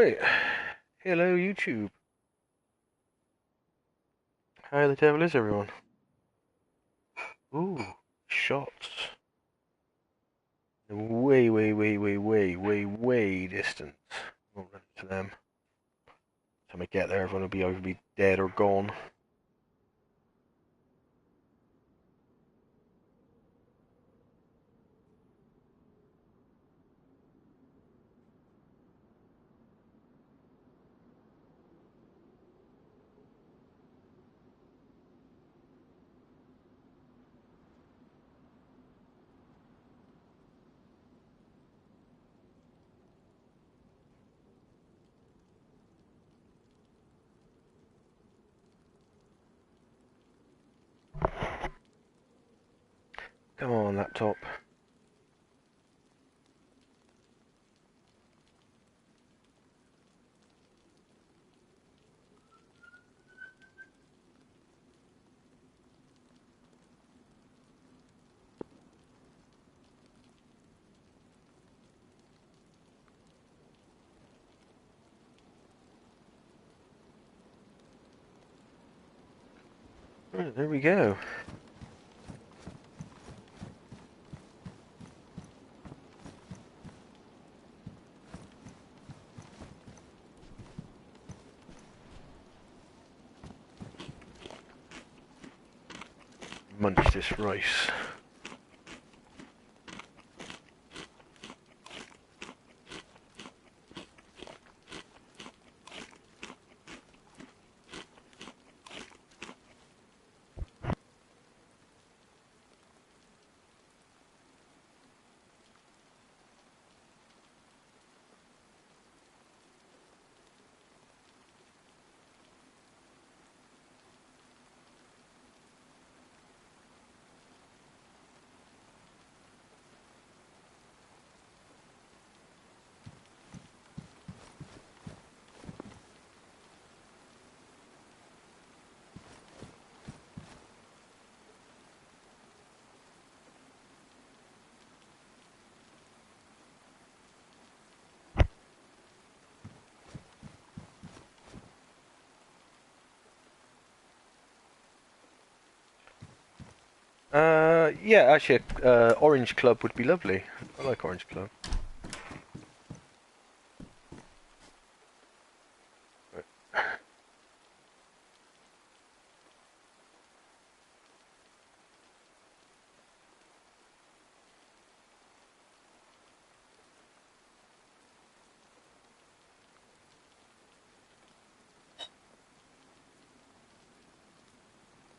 Right. Hello, YouTube. How the devil is everyone? Ooh, shots. Way, way, way, way, way, way, way distant. Won't run into them. Time I get there, everyone will be either be dead or gone. Come on, laptop. Right, there we go. Munch this rice. Yeah, actually, Orange Club would be lovely. I like Orange Club.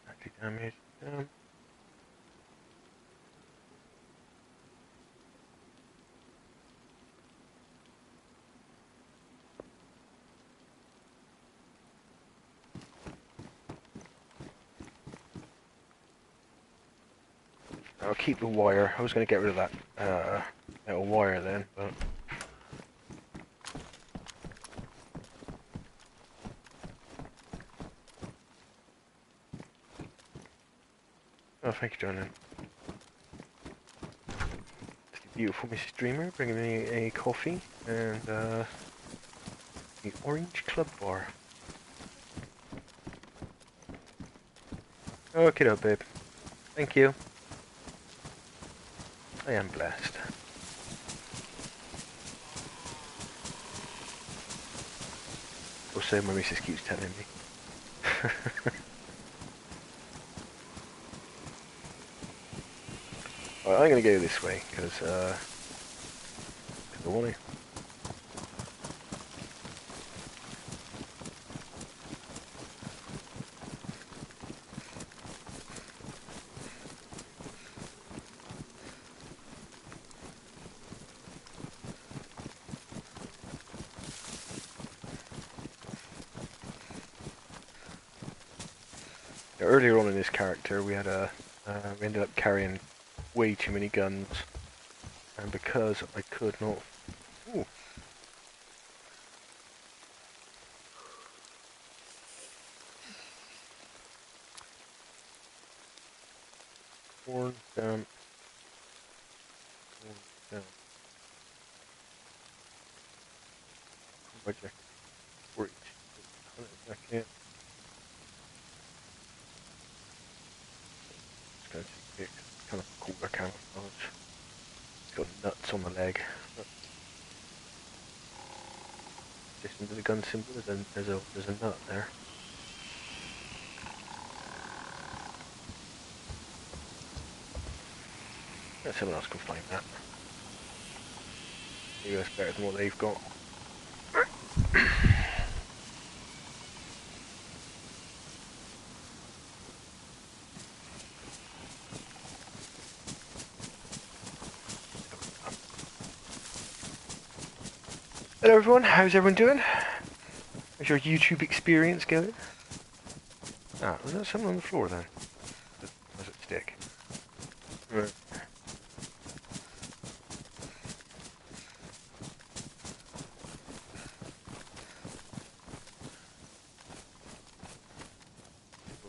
Active damage. I'll keep the wire. I was going to get rid of that metal wire then, but oh, thank you, darling. Beautiful Mrs. Dreamer bringing me a coffee and the Orange Club Bar. Okay, up, babe. Thank you. I am blessed. Or so my missus keeps telling me. Alright, I'm gonna go this way because I want to. Earlier on in this character, we ended up carrying way too many guns, and because I could not. Ooh. Corn down. Corn down. project. 42. Back in. Just going to take it. Kind of cooler camouflage. It's got nuts on the leg. Just into the gun symbol, there's a nut there. Bet someone else can find that. Maybe that's better than what they've got. Hello everyone, how's everyone doing? How's your YouTube experience going? Ah, was that something on the floor then? Was it stick? Right.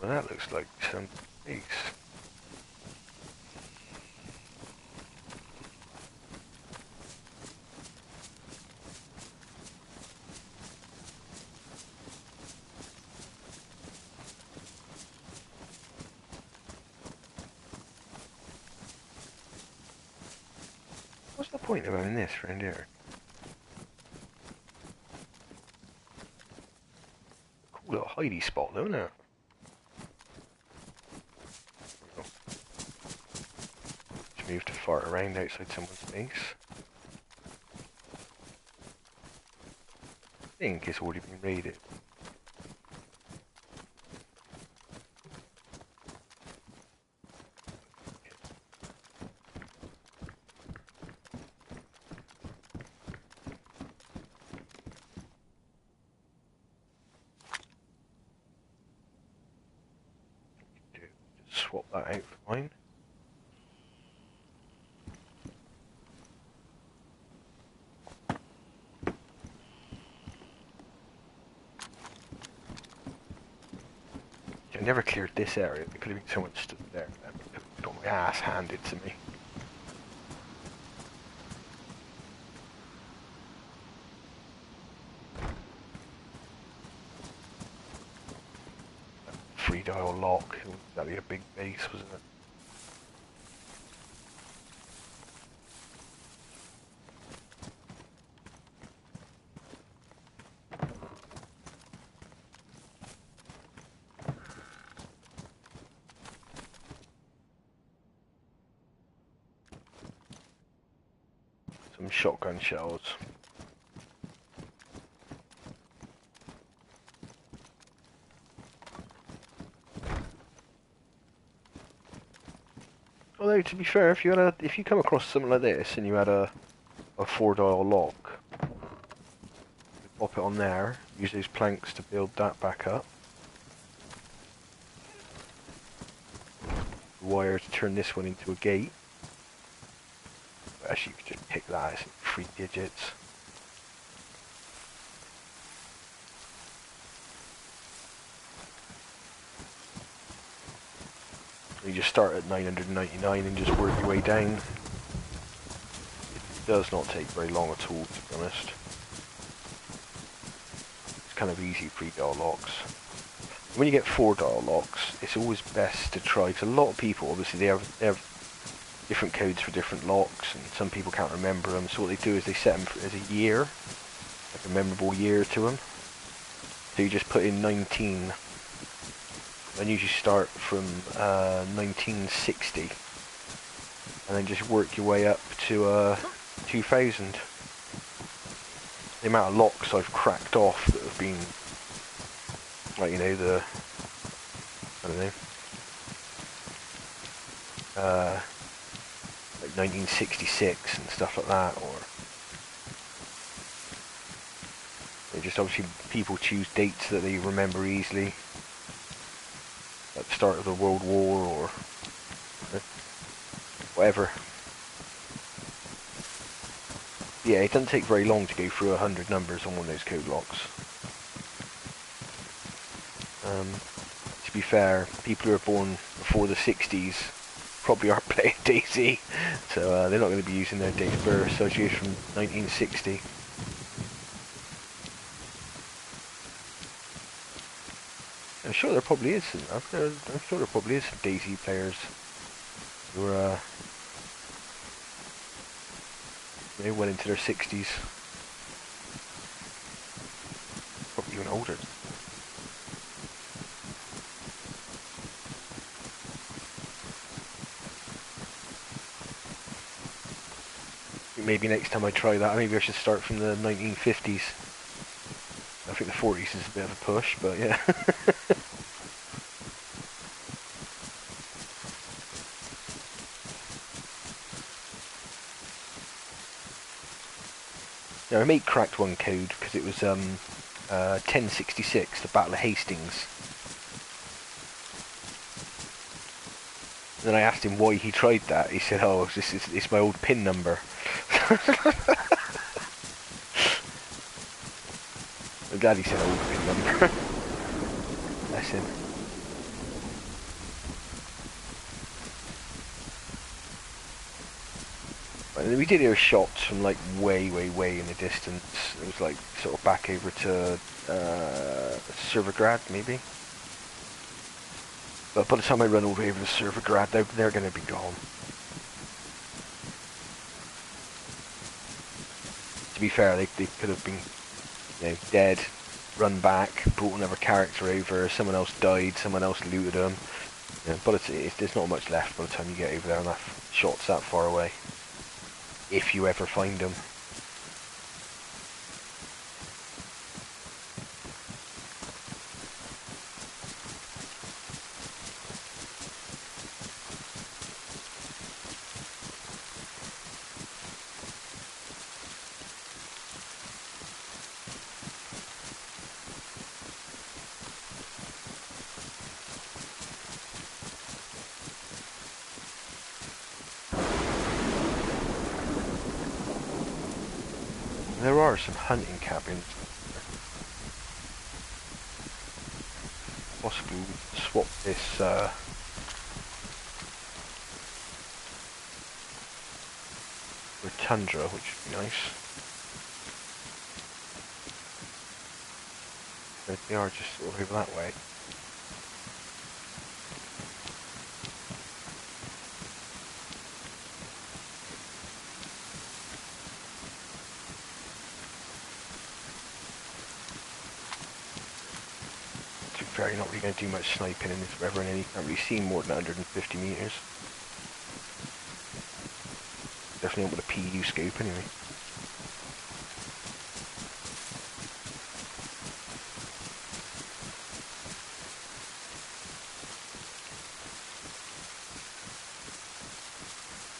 Well, that looks like some base. What's the point of having this round here? Cool little hidey spot though, isn't it? Just move to fart around outside someone's base. I think it's already been raided. Swap that out for mine. I never cleared this area. There could have been someone stood there and got my ass handed to me. Free dial lock. It was exactly a big base, wasn't it? Some shotgun shells. Although to be fair, if you come across something like this and you had a 4-dial lock, you pop it on there, use those planks to build that back up. Wire to turn this one into a gate. But actually, you could just pick that as 3 digits. You just start at 999 and just work your way down. It does not take very long at all, to be honest. It's kind of easy 3-dial locks. When you get 4-dial locks, it's always best to try, because a lot of people, obviously, they have different codes for different locks, and some people can't remember them, so what they do is they set them as a year, like a memorable year to them. So you just put in 19, and usually start from 1960, and then just work your way up to 2000. The amount of locks I've cracked off that have been, like, you know, I don't know, like 1966 and stuff like that, or they just obviously people choose dates that they remember easily, at the start of the World War or whatever. Yeah, it doesn't take very long to go through 100 numbers on one of those code locks. To be fair, people who are born before the 60s probably aren't playing DayZ, so they're not going to be using their date of birth, so it's used from 1960. sure there probably is some. I'm sure there probably is some DayZ players who are, well into their 60s, probably even older. Maybe next time I try that, maybe I should start from the 1950s. I think the 40s is a bit of a push, but yeah. Yeah, my mate cracked one code because it was 1066, the Battle of Hastings. And then I asked him why he tried that. He said, "Oh, it's my old PIN number." I'm glad he said old PIN number. Bless him. And we did hear shots from like way in the distance. It was like sort of back over to Servergrad maybe. But by the time I run all the way over to Servergrad, they're going to be gone. To be fair, they could have been, dead, run back, brought another character over, someone else died, someone else looted them. But there's not much left by the time you get over there, and that shot's that far away. If you ever find them. There are some hunting cabins. Possibly swap this for Tundra, which would be nice. But they are just sort of over that way. Fair, you're not really going to do much sniping in this river, and you can't really see more than 150 metres. Definitely not with a PU scope anyway.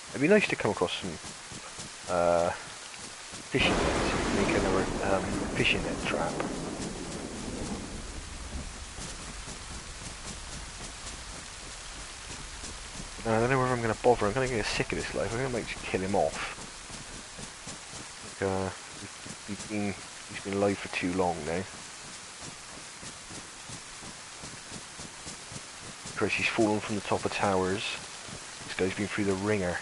It'd be nice to come across some fishing nets, make another fishing net trap. I don't know whether I'm going to bother. I'm going to get sick of this life. I'm going to make sure to kill him off. Like, he's been alive for too long now. Of course, he's fallen from the top of towers. This guy's been through the ringer.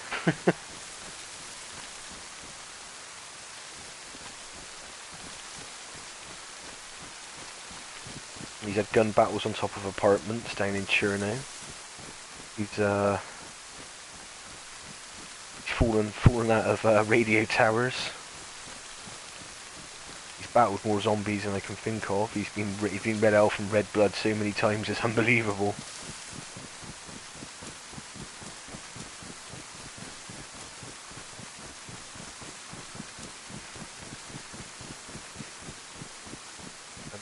He's had gun battles on top of apartments down in Chernow. He's fallen out of radio towers. He's battled more zombies than I can think of. He's been Red Elf and Red Blood so many times, it's unbelievable.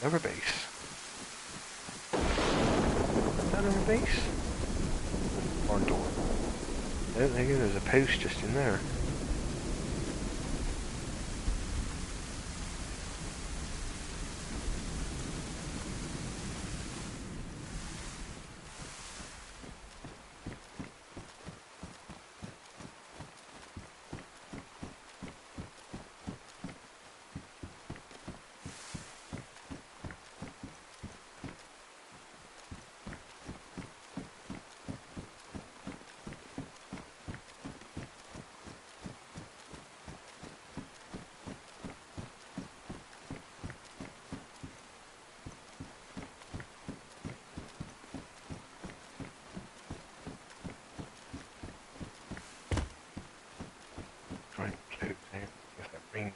Another base. Is that another base? Barn door. I don't think there's a post just in there.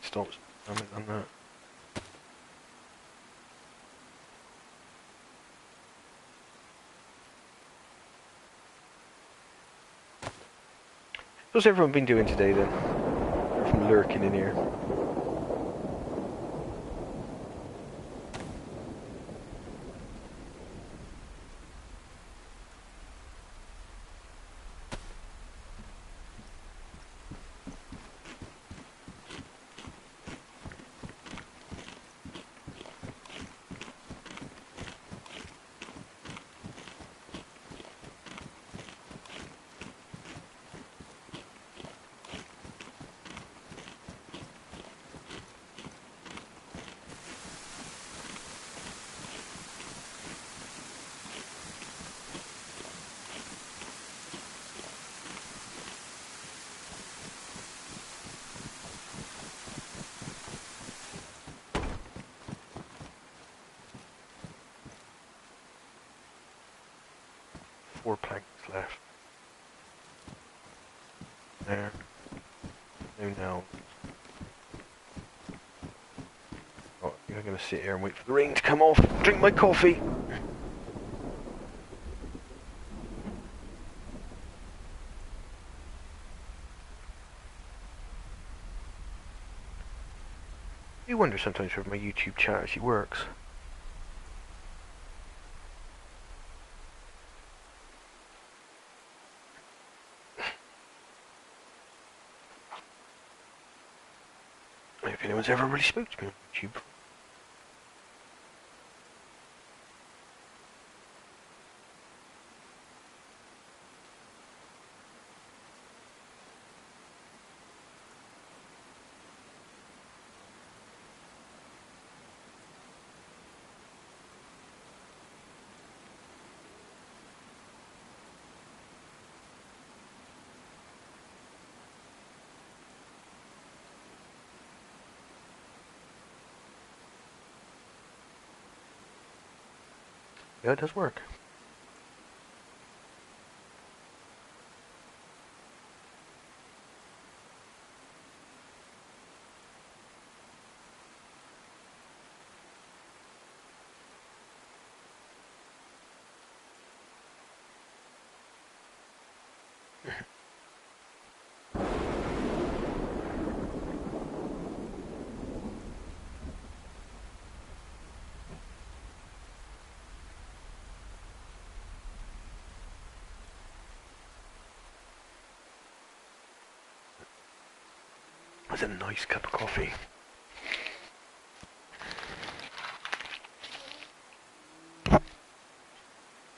stops damage on that. What's everyone been doing today then? Apart from lurking in here. Four planks left. There. No, now. Oh, I think I'm gonna sit here and wait for the rain to come off. Drink my coffee. I do wonder sometimes whether my YouTube chat actually works. I don't know if anyone's ever really spoke to me on YouTube. Yeah, it does work. That's a nice cup of coffee.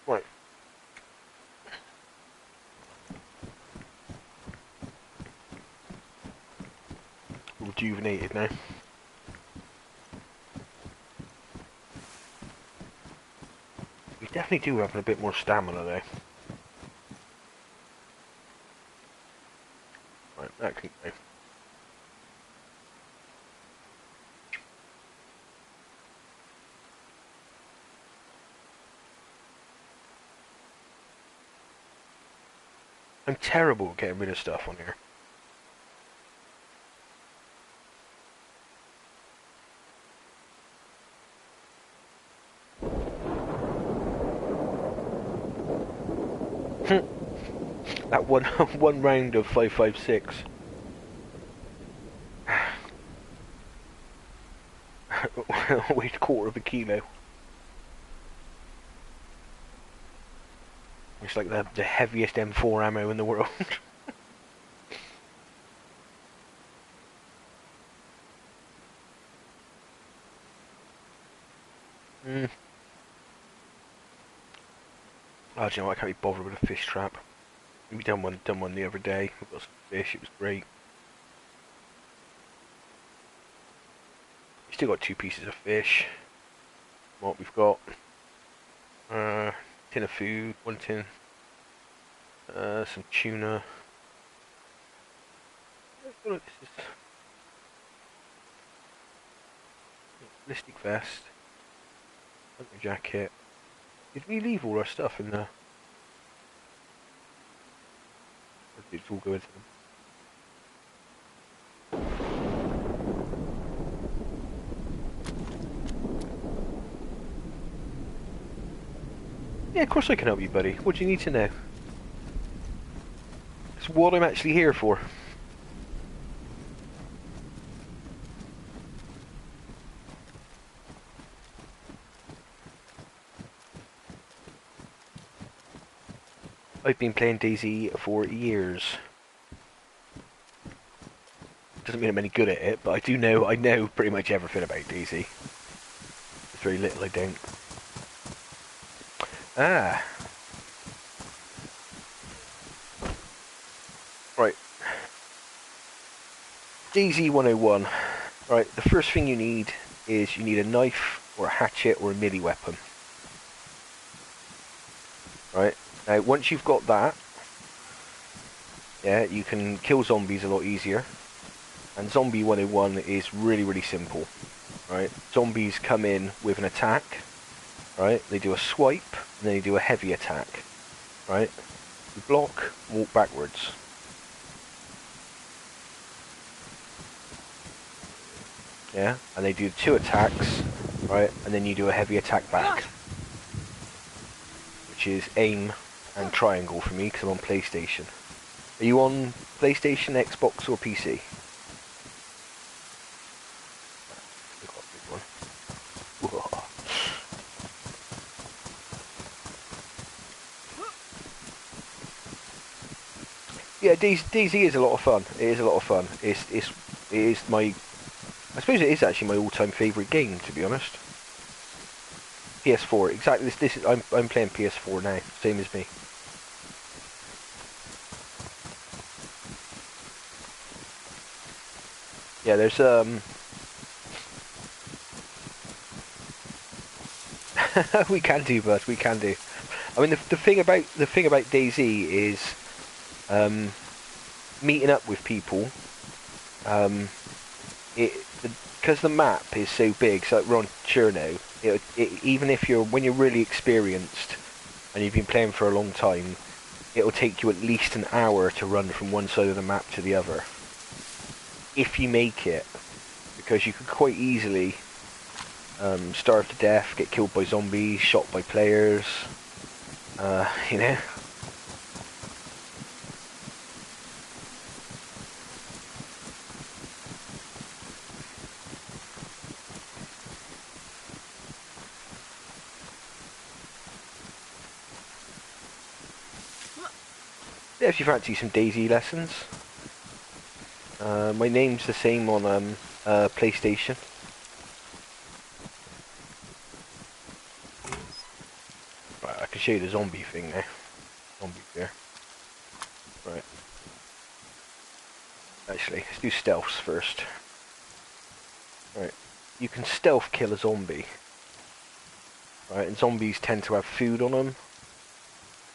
Right. Rejuvenated now. We definitely do have a bit more stamina though. Right, that can go. I'm terrible at getting rid of stuff on here. That one one round of 5.56. Weighed a quarter of a kilo. It's like the heaviest M4 ammo in the world. Mm. Oh, do you know what? I can't be bothered with a fish trap. We done one the other day. We got some fish. It was great. Still got 2 pieces of fish. What we've got? Tin of food, 1 tin. Some tuna. I feel like this is ballistic vest. Hunter jacket. Did we leave all our stuff in there? Or did it all go into them? Yeah, of course I can help you, buddy. What do you need to know? It's what I'm actually here for. I've been playing DayZ for years. Doesn't mean I'm any good at it, but I know pretty much everything about DayZ. There's very little I don't. Ah. Right. DayZ 101. Right, the first thing you need is you need a knife or a hatchet or a melee weapon. Right, now once you've got that, yeah, you can kill zombies a lot easier. And Zombie 101 is really, really simple. Right, zombies come in with an attack. Right, they do a swipe, and then they do a heavy attack. Right, you block, walk backwards. Yeah, and they do 2 attacks, right, and then you do a heavy attack back. Which is aim and triangle for me, because I'm on PlayStation. Are you on PlayStation, Xbox, or PC? Yeah, DayZ is a lot of fun. It is a lot of fun. It is my, I suppose it is actually my all-time favourite game, to be honest. PS4, exactly. This is I'm playing PS4 now, same as me. Yeah, there's we can do, bud. We can do. I mean, the thing about DayZ is meeting up with people. Because the map is so big. So like we're on Cherno. Even if when you're really experienced and you've been playing for a long time, it'll take you at least an hour to run from one side of the map to the other. If you make it, because you could quite easily starve to death, get killed by zombies, shot by players, you know. Yeah, if you fancy some DayZ lessons. My name's the same on PlayStation. Right, I can show you the zombie thing now. Zombie there. Right. Actually, let's do stealths first. Right. You can stealth kill a zombie. Right, and zombies tend to have food on them.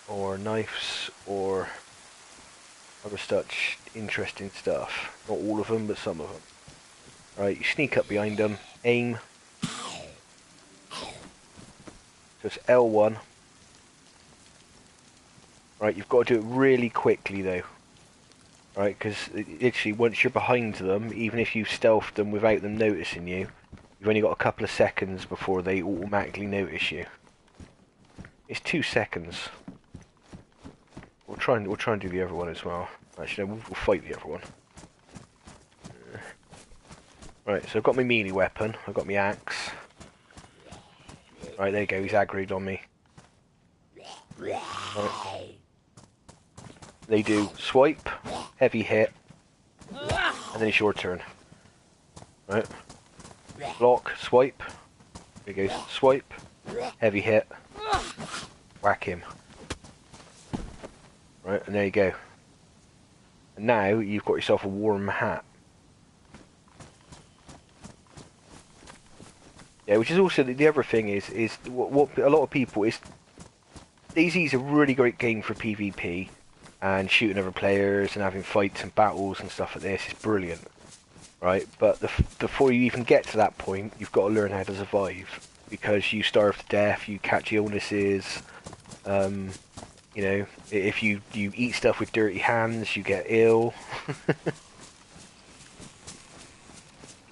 Or knives, or other such interesting stuff. Not all of them, but some of them. Right, you sneak up behind them, aim. So it's L1. Right, you've got to do it really quickly though. Right, because literally once you're behind them, even if you've stealthed them without them noticing you, you've only got a couple of seconds before they automatically notice you. It's 2 seconds. We'll try and do the other one as well. Actually, no, we'll fight the other one. Right, so I've got my melee weapon. I've got my axe. Right, there you go. He's aggroed on me. Right. They do swipe, heavy hit, and then it's your turn. Right. Block, swipe. There he goes. Swipe, heavy hit, whack him. Right, and there you go. And now you've got yourself a warm hat. Yeah, which is also the other thing is what a lot of people is. DayZ is a really great game for PvP and shooting other players and having fights and battles and stuff like this. It's brilliant, right? But before you even get to that point, you've got to learn how to survive, because you starve to death, you catch illnesses. You know, if you eat stuff with dirty hands, you get ill.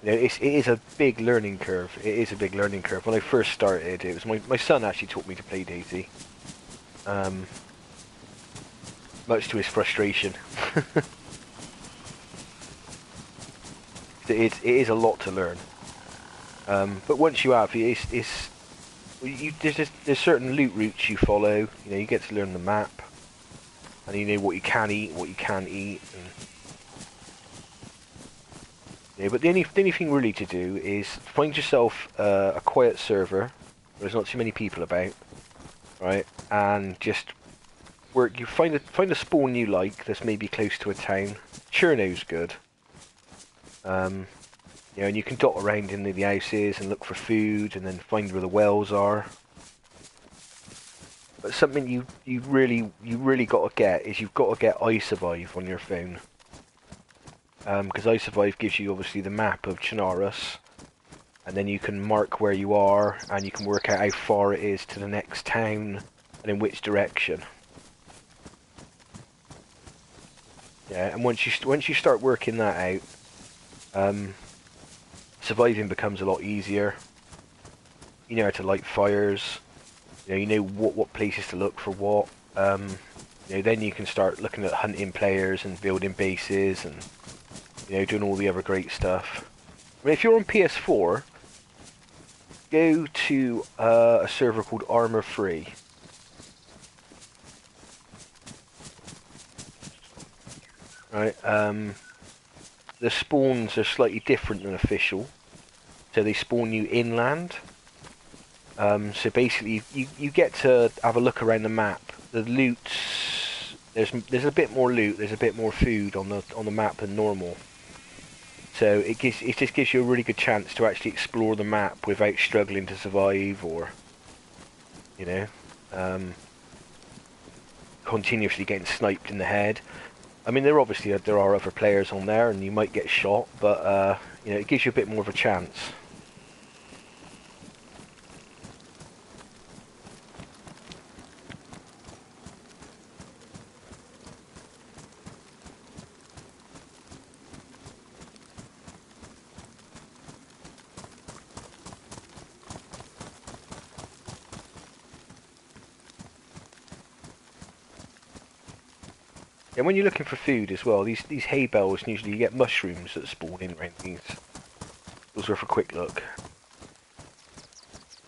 You know, it is a big learning curve. It is a big learning curve. When I first started, it was my son actually taught me to play DayZ. much to his frustration. It is a lot to learn. But once you have, there's certain loot routes you follow. You know, you get to learn the map, and you know what you can eat, what you can't eat. And, yeah, but the only thing really to do is find yourself a quiet server where there's not too many people about, right? And just work. You find a spawn you like that's maybe close to a town. Cherno's good. You know, and you can dot around in the houses and look for food, and then find where the wells are. But something you really got to get is you've got to get iSurvive on your phone. Because iSurvive gives you obviously the map of Chernarus, and then you can mark where you are, and you can work out how far it is to the next town, and in which direction. Yeah, and once you start working that out, surviving becomes a lot easier. You know how to light fires. You know what places to look for what. You know, then you can start looking at hunting players and building bases and, you know, doing all the other great stuff. I mean, if you're on PS4, go to a server called Armor Free. Right. The spawns are slightly different than official, so they spawn you inland. So basically, you get to have a look around the map. The loot, there's a bit more loot, there's a bit more food on the map than normal. So it just gives you a really good chance to actually explore the map without struggling to survive, or, you know, continuously getting sniped in the head. I mean, there are other players on there, and you might get shot, but you know, it gives you a bit more of a chance. And when you're looking for food as well, these hay bales, usually you get mushrooms that spawn in around these. Those are for a quick look.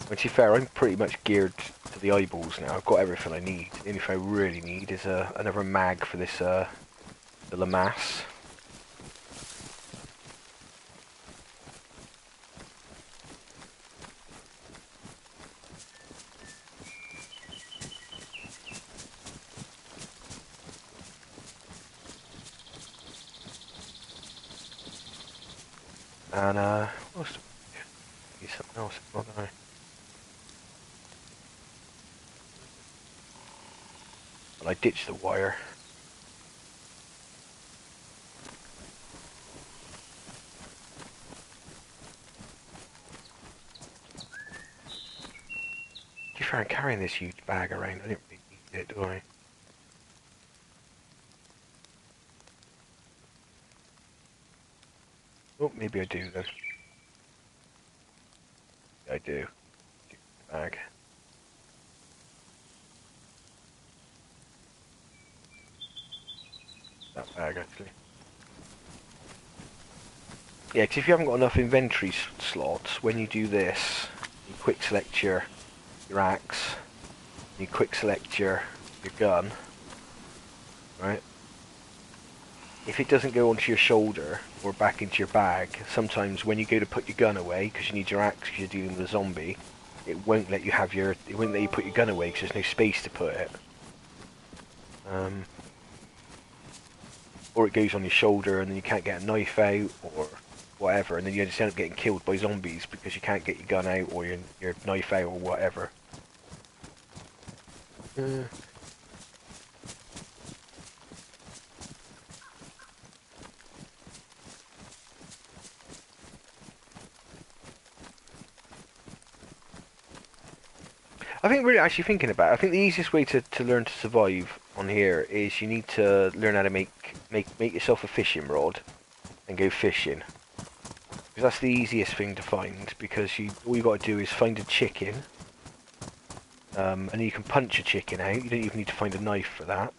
And to be fair, I'm pretty much geared to the eyeballs now. I've got everything I need. The only thing I really need is another mag for this the Lamass. And what else? Something else. I don't know. Well, I ditched the wire. To be fair, I'm carrying this huge bag around. I didn't really need it, do I? Oh, maybe I do then. I do. Bag. That bag, actually. Yeah, because if you haven't got enough inventory slots, when you do this, you quick select your axe, you quick select your gun, right? If it doesn't go onto your shoulder or back into your bag, sometimes when you go to put your gun away, because you need your axe because you're dealing with a zombie, it won't let you put your gun away because there's no space to put it. Or it goes on your shoulder and then you can't get a knife out or whatever, and then you just end up getting killed by zombies because you can't get your gun out or your knife out or whatever. I think really actually thinking about it, I think the easiest way to learn to survive on here is you need to learn how to make yourself a fishing rod and go fishing. Because that's the easiest thing to find, because all you got to do is find a chicken, And you can punch a chicken out. You don't even need to find a knife for that.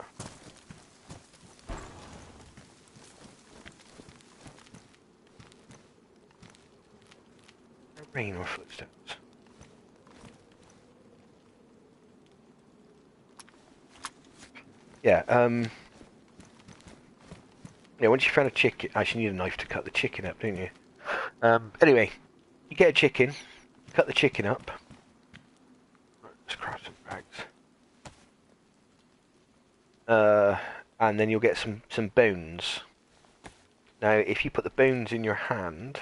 Rain or footsteps? Yeah, yeah, once you found a chicken, actually you need a knife to cut the chicken up, don't you? Anyway, you get a chicken, cut the chicken up. Let's craft some rags. And then you'll get some bones. Now, if you put the bones in your hand,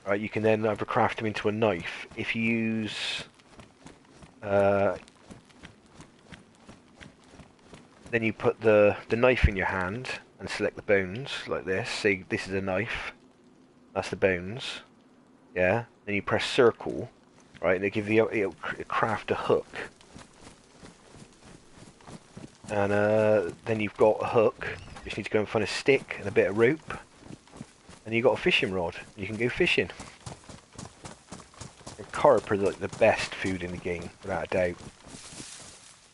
right, you can then either craft them into a knife. If you use, then you put the knife in your hand and select the bones like this. Say this is a knife. That's the bones. Yeah. Then you press circle, right? And it'll craft a hook. And then you've got a hook. You just need to go and find a stick and a bit of rope. And you've got a fishing rod. You can go fishing. And carp are like the best food in the game, without a doubt.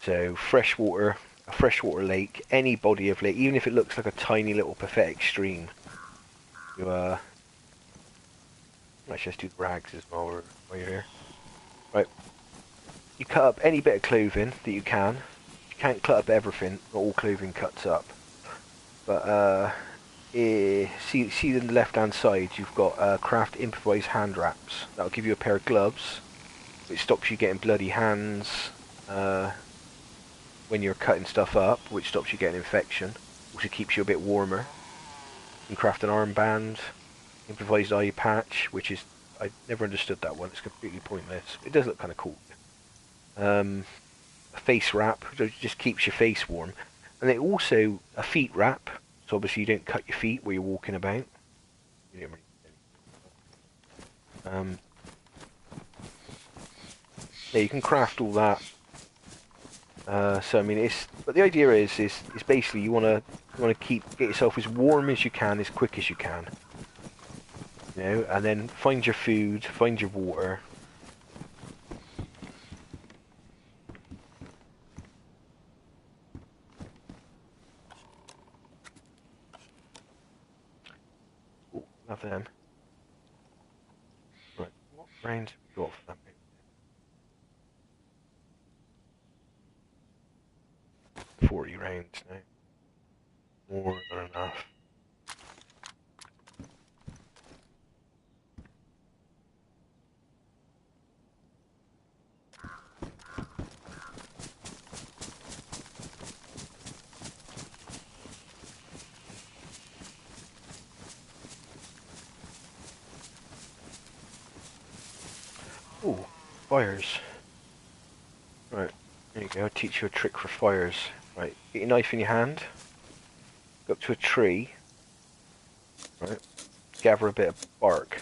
So freshwater, a freshwater lake, any body of lake, even if it looks like a tiny little pathetic stream. You let's just do the rags as well while you're here. Right. You cut up any bit of clothing that you can. You can't cut up everything, not all clothing cuts up. But see in the left hand side you've got craft improvised hand wraps. That'll give you a pair of gloves, which stops you getting bloody hands when you're cutting stuff up, which stops you getting infection. Also keeps you a bit warmer. You can craft an armband, improvised eye patch, which is, I never understood that one, it's completely pointless. It does look kind of cool. A face wrap, which just keeps your face warm. And then also a feet wrap, so obviously you don't cut your feet while you're walking about. You yeah, you can craft all that. So I mean, but the idea is basically you wanna get yourself as warm as you can, as quick as you can. You know, and then find your food, find your water. Ooh, love them. Right, what rounds have we got for that? 40 rounds now. More than enough. Ooh, fires. Right, there you go, I'll teach you a trick for fires. Right, get your knife in your hand, go up to a tree, right, gather a bit of bark.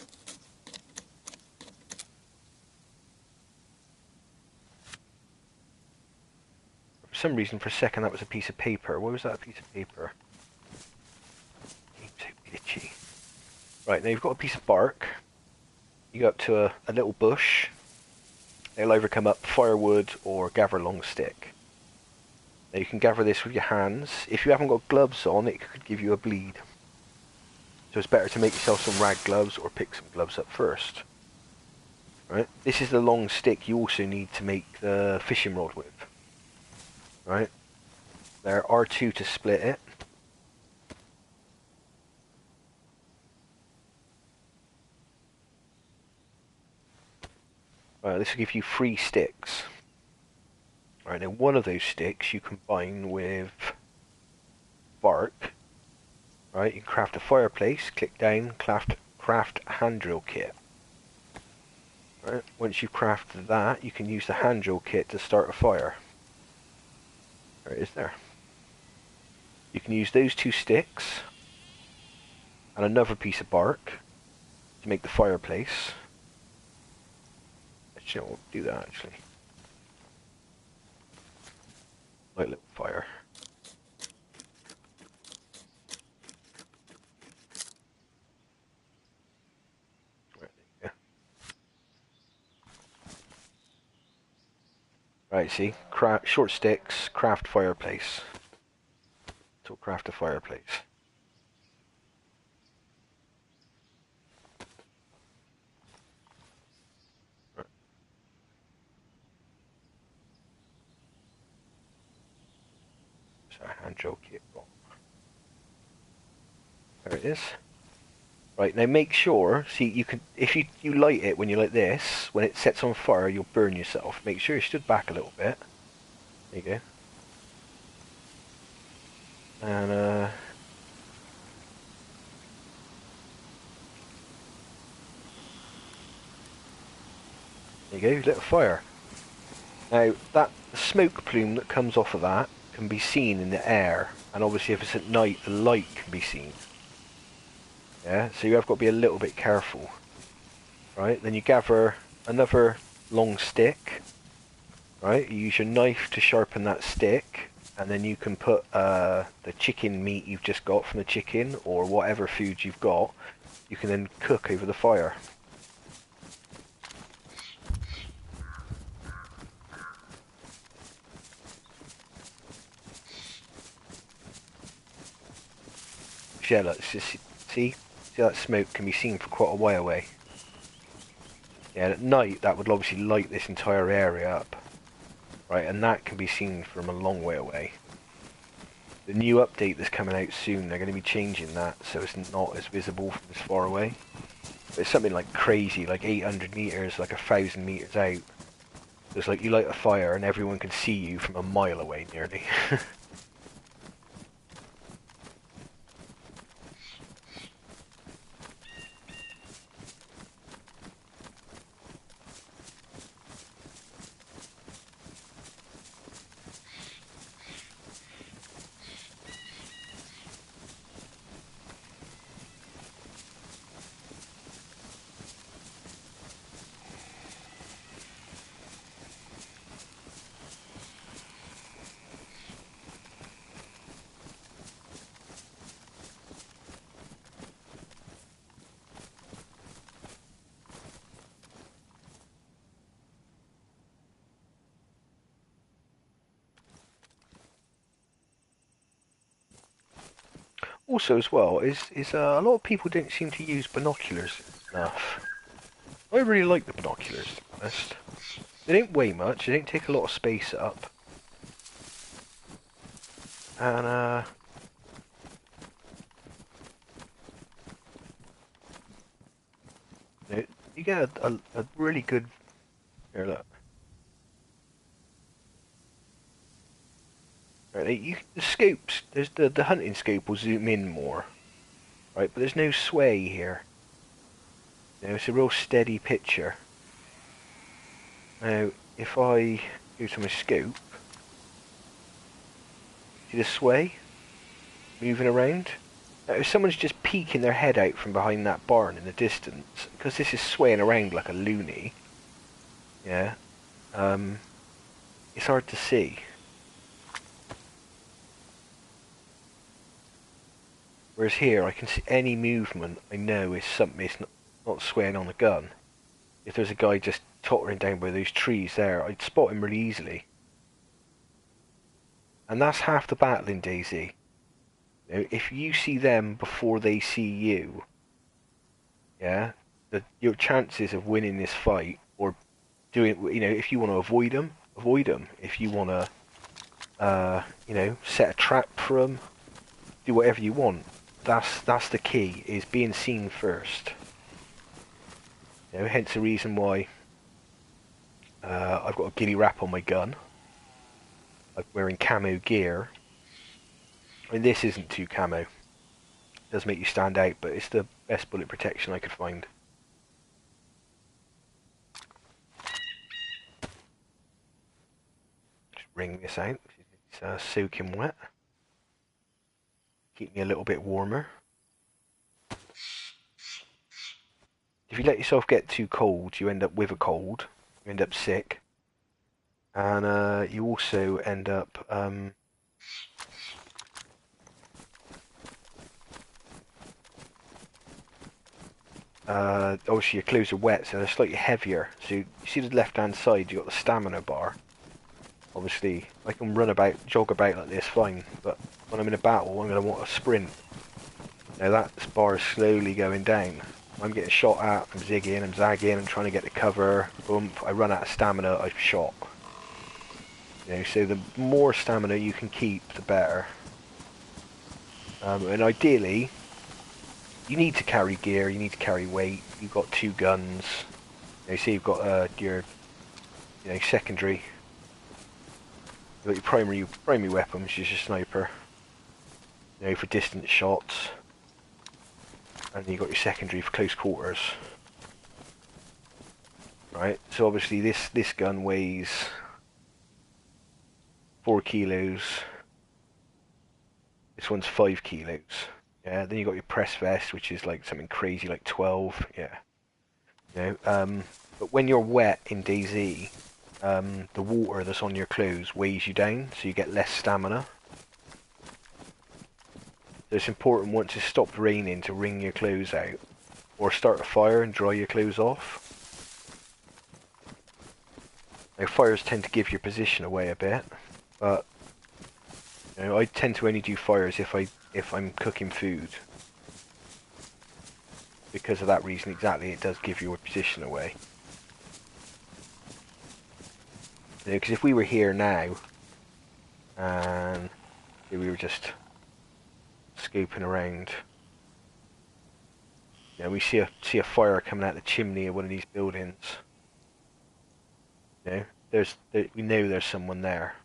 For some reason, for a second, that was a piece of paper. What was that piece of paper? So itchy. Right, now you've got a piece of bark. You go up to a little bush. It'll either come up firewood or gather a long stick. Now you can gather this with your hands. If you haven't got gloves on, it could give you a bleed. So it's better to make yourself some rag gloves or pick some gloves up first. Right, this is the long stick you also need to make the fishing rod with. Right, there are R2 to split it. Right, this will give you 3 sticks. Right, now one of those sticks you combine with bark. Right, you can craft a fireplace, click down, craft hand drill kit. Right, once you've crafted that, you can use the hand drill kit to start a fire. There it is there. You can use those 2 sticks and another piece of bark to make the fireplace. Actually, we'll do that actually. Light little fire. Right, there you go. Right, see? Short sticks, craft fireplace. So craft a fireplace. Right. So hand drill kit. There it is. Right, now make sure, see, you can, if you light it when you like this, when it sets on fire, you'll burn yourself. Make sure you stood back a little bit. There you go. And, there you go, lit a fire. Now, that smoke plume that comes off of that can be seen in the air, and obviously if it's at night, the light can be seen. Yeah, so you have got to be a little bit careful. Right, then you gather another long stick. Right, you use your knife to sharpen that stick, and then you can put the chicken meat you've just got from the chicken, or whatever food you've got, you can then cook over the fire. Yeah, look, see that smoke can be seen for quite a way away. Yeah, at night that would obviously light this entire area up. Right, and that can be seen from a long way away. The new update that's coming out soon, they're going to be changing that so it's not as visible from this far away. But it's something like crazy, like 800 meters, like 1,000 meters out. So it's like you light a fire and everyone can see you from a mile away nearly. Also, as well, is a lot of people don't seem to use binoculars enough. I really like the binoculars, to be honest. They don't weigh much, they don't take a lot of space up. And, you get a really good... Here, look. Right, the scopes, there's the hunting scope will zoom in more. Right, but there's no sway here. It's a real steady picture. Now, if I go to my scope, see the sway moving around? Now, if someone's just peeking their head out from behind that barn in the distance, because this is swaying around like a loony, yeah, it's hard to see. Whereas here, I can see any movement I know is something, it's not swaying on the gun. If there's a guy just tottering down by those trees there, I'd spot him really easily. And that's half the battle in DayZ. If you see them before they see you, yeah, your chances of winning this fight or doing, if you want to avoid them, avoid them. If you want to, set a trap for them, do whatever you want. That's the key, is being seen first. Hence the reason why I've got a ghillie wrap on my gun. I'm wearing camo gear. I mean, this isn't too camo. It does make you stand out, but it's the best bullet protection I could find. Just wring this out. It's soaking wet. Keep me a little bit warmer. If you let yourself get too cold, you end up with a cold. You end up sick. And you also end up... obviously your clothes are wet, so they're slightly heavier. So you see the left hand side, you've got the stamina bar. obviously I can run about, jog about like this, fine, but when I'm in a battle, I'm going to want a sprint. Now that bar is slowly going down. I'm getting shot at, I'm zigging, I'm zagging, I'm trying to get the cover, boom, I run out of stamina, I'm shot. You know, so the more stamina you can keep, the better. And ideally, you need to carry gear, you need to carry weight, you've got 2 guns. You know, so you've got your secondary. You've got your primary weapon, which is your sniper. You know, for distance shots. And then you've got your secondary for close quarters. Right, so obviously this gun weighs 4 kilos. This one's 5 kilos. Yeah, then you got your press vest, which is like something crazy, like 12. Yeah. You know, but when you're wet in DayZ, the water that's on your clothes weighs you down, so you get less stamina. So it's important once it stopped raining to wring your clothes out, or start a fire and dry your clothes off. Now fires tend to give your position away a bit, but you know, I tend to only do fires if I'm cooking food. Because of that reason exactly, it does give your position away. You know, because if we were here now, and we were just scoping around, you know, we see a fire coming out the chimney of one of these buildings. You know, we know there's someone there,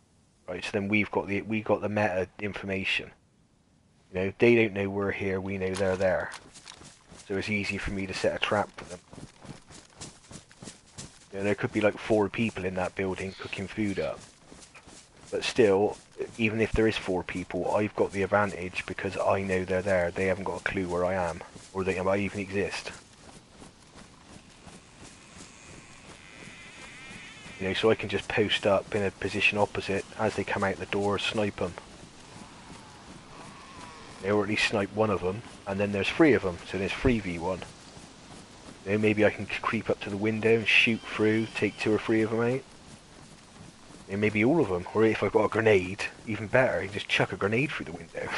right? So then we got the meta information. You know, they don't know we're here, we know they're there. So it's easy for me to set a trap for them. You know, there could be like 4 people in that building cooking food up. But still, even if there is 4 people, I've got the advantage because I know they're there. They haven't got a clue where I am, or that I even exist. You know, so I can just post up in a position opposite as they come out the door, snipe them. Or at least snipe one of them, and then there's 3 of them, so there's 3v1. You know, maybe I can creep up to the window and shoot through, take 2 or 3 of them out. You know, maybe all of them, or if I've got a grenade, even better, I can just chuck a grenade through the window.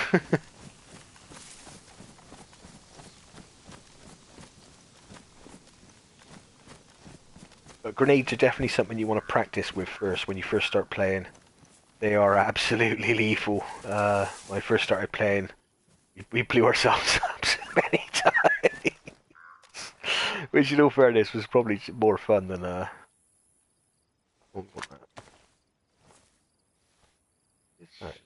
But grenades are definitely something you want to practice with first when you first start playing. They are absolutely lethal. When I first started playing, we blew ourselves up so many times. Which, in all fairness, was probably more fun than Right.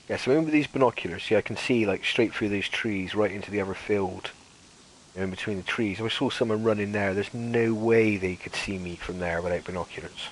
Yeah, so with these binoculars, see, I can see like straight through those trees, right into the other field. You know, in between the trees. If I saw someone running there, there's no way they could see me from there without binoculars.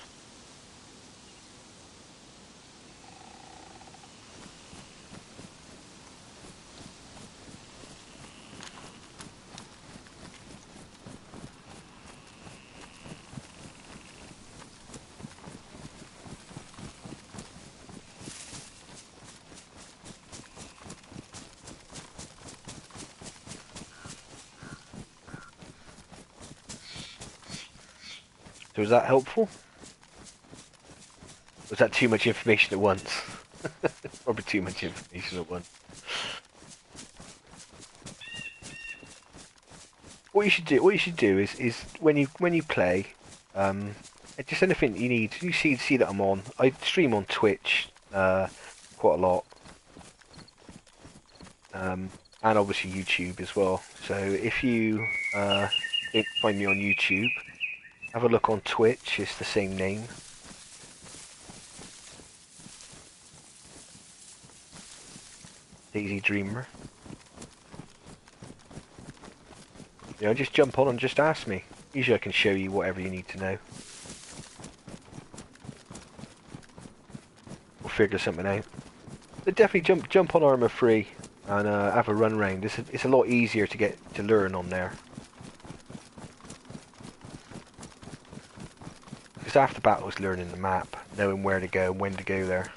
So is that helpful? Was that too much information at once? Probably too much information at once. What you should do is when you play, just anything you need. You see that I'm on. I stream on Twitch, quite a lot, and obviously YouTube as well. So if you don't find me on YouTube, have a look on Twitch. It's the same name. DayZ Dreamer. You know, just jump on and just ask me. Usually I can show you whatever you need to know. Or figure something out. But definitely jump on Armour 3. and have a run round. It's a lot easier to get to learn on there. Because half the battle is learning the map, knowing where to go and when to go there.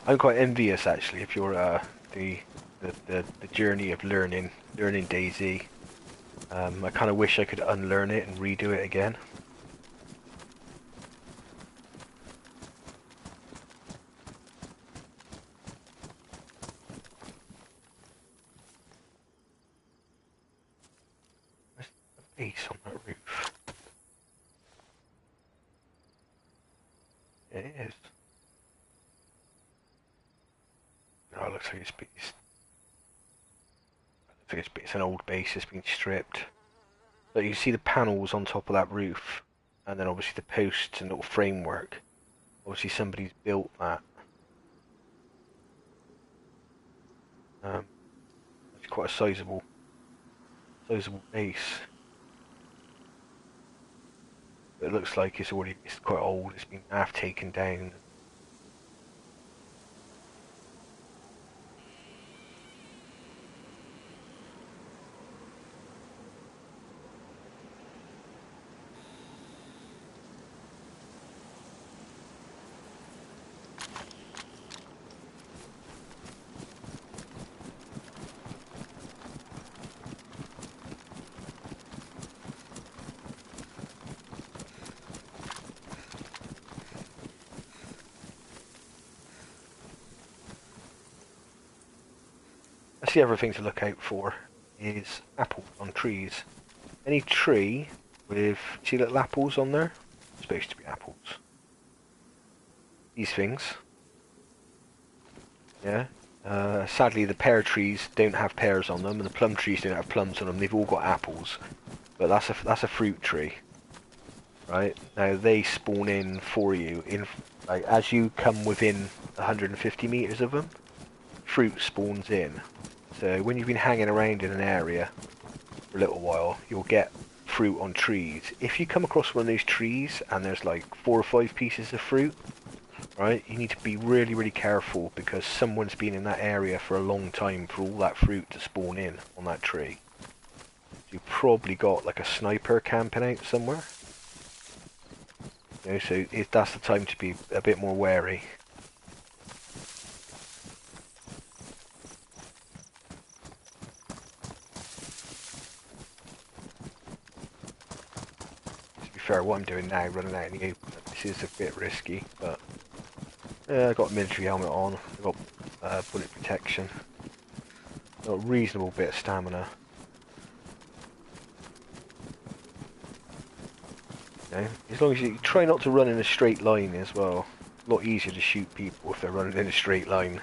I'm quite envious actually of your the journey of learning DayZ. I kind of wish I could unlearn it and redo it again. There's a base on that roof. It is. Oh, it looks like it's an old base that's been stripped. But you see the panels on top of that roof, and then obviously the posts and little framework. Obviously somebody's built that. It's quite a sizable base. But it looks like it's quite old. It's been half taken down. That's the other thing to look out for is apples on trees. Any tree with, see little apples on there? It's supposed to be apples. These things. Yeah. Sadly the pear trees don't have pears on them and the plum trees don't have plums on them. They've all got apples. But that's a fruit tree. Right? Now they spawn in for you in like as you come within 150 meters of them, fruit spawns in. So when you've been hanging around in an area for a little while, you'll get fruit on trees. If you come across one of those trees and there's like 4 or 5 pieces of fruit, right, you need to be really, really careful because someone's been in that area for a long time for all that fruit to spawn in on that tree. You've probably got like a sniper camping out somewhere. You know, so that's the time to be a bit more wary. Fair, what I'm doing now, running out in the open, this is a bit risky, but I've got a military helmet on, I've got bullet protection, I've got a reasonable bit of stamina. You know, as long as you try not to run in a straight line as well, a lot easier to shoot people if they're running in a straight line.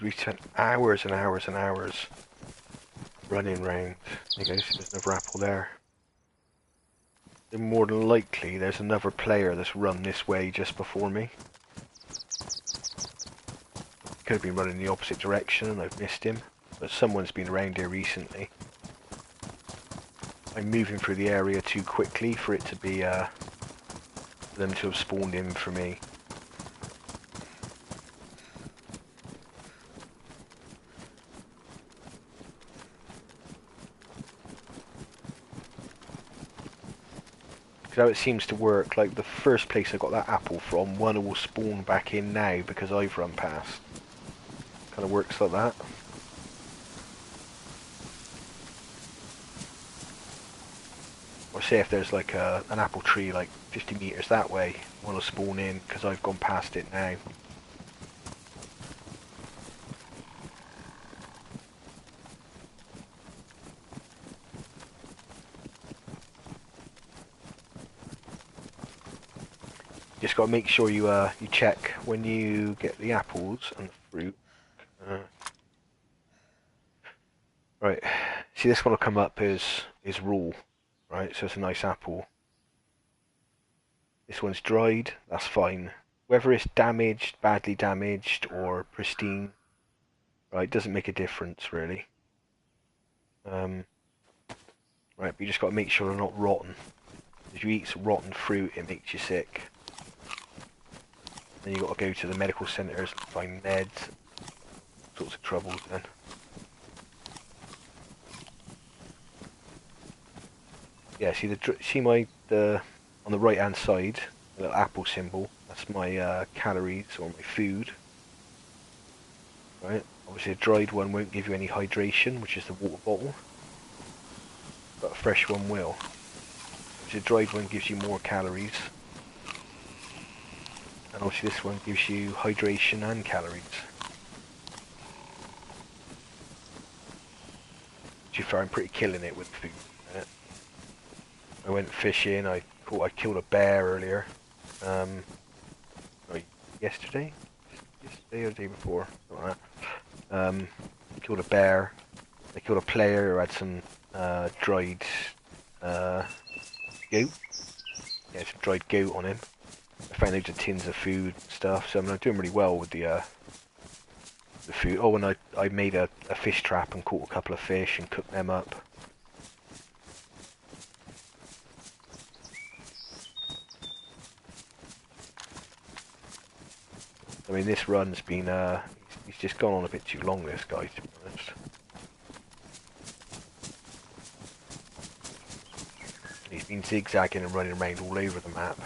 We spent hours and hours and hours running round. There you go, see there's another apple there. And more than likely there's another player that's run this way just before me. Could have been running the opposite direction and I've missed him, but someone's been around here recently. I'm moving through the area too quickly for it to be, for them to have spawned in for me. how it seems to work, like the first place I got that apple from, one will spawn back in now because I've run past. Kind of works like that. Or say if there's like an apple tree like 50 meters that way, one will spawn in because I've gone past it now. Just got to make sure you you check when you get the apples and the fruit. Right, see this one will come up as raw, right? So it's a nice apple. This one's dried, that's fine. Whether it's damaged, badly damaged, or pristine, right, doesn't make a difference really. Right, but you just got to make sure they're not rotten. If you eat some rotten fruit, it makes you sick. Then you got to go to the medical centres and find meds, sorts of troubles then. Yeah, see the on the right hand side, the little apple symbol. That's my calories or my food. Right. Obviously, a dried one won't give you any hydration, which is the water bottle, but a fresh one will. Obviously, a dried one gives you more calories, and obviously this one gives you hydration and calories. To be fair, I'm pretty killing it with food. I went fishing. I killed a bear earlier. Like yesterday or the day before. Something like that. Killed a bear. I killed a player who had some dried goat. Yeah, some dried goat on him. I found loads of tins of food and stuff. So I'm doing really well with the food. Oh, and I made a fish trap and caught a couple of fish and cooked them up. I mean, this run's been, he's just gone on a bit too long, this guy, to be honest. He's been zigzagging and running around all over the map.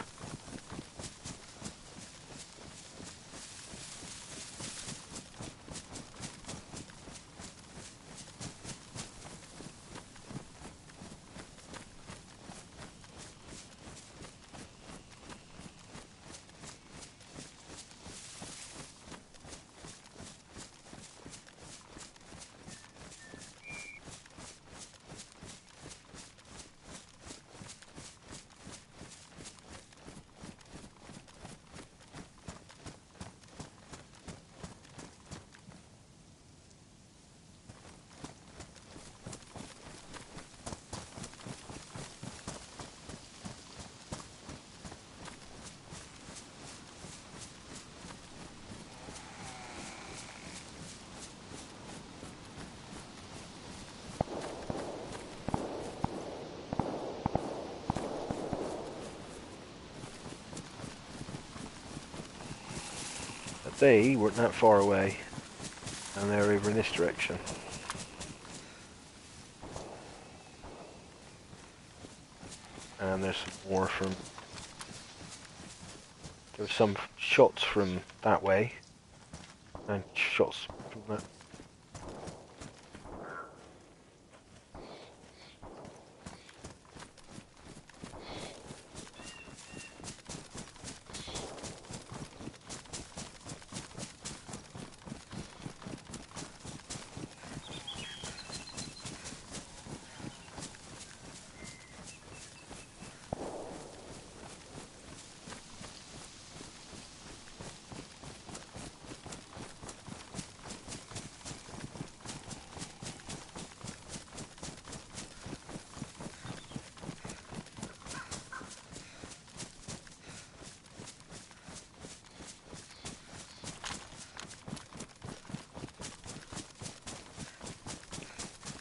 They weren't that far away, and they're over in this direction. And there's some more from... There's some shots from that way, and shots from that.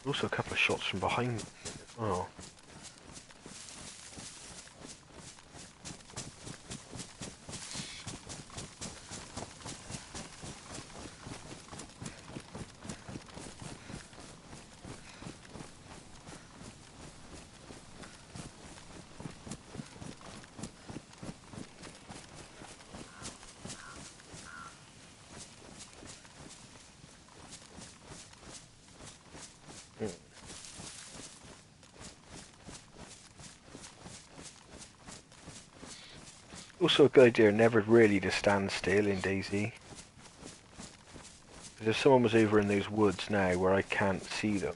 Also a couple of shots from behind as well. Also a good idea never really to stand still in DayZ. Because if someone was over in those woods now where I can't see them,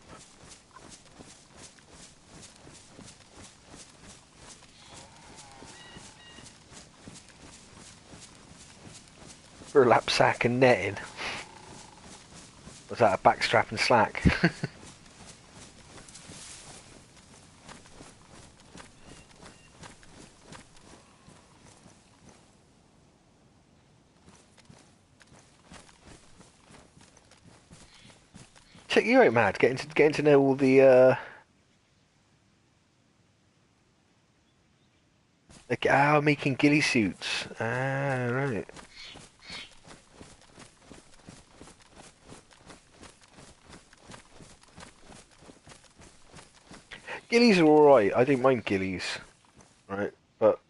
burlap sack and netting. Was that a backstrap and slack? Check you out, Mad. Getting to know all the like making ghillie suits. Ah, right. Ghillies are alright. I don't mind ghillies, right? But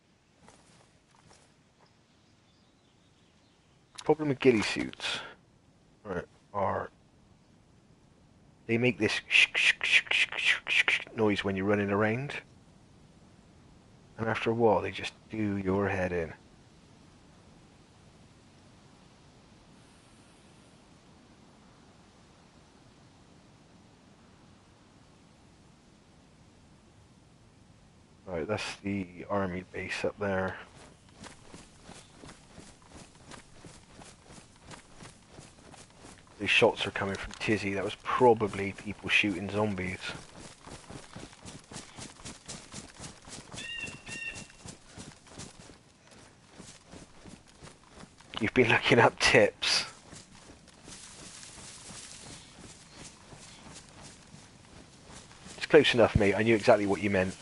the problem with ghillie suits, right, are they make this noise when you're running around, and after a while they just do your head in. Right, that's the army base up there. These shots are coming from Tizzy. That was probably people shooting zombies. You've been looking up tips. It's close enough, mate. I knew exactly what you meant.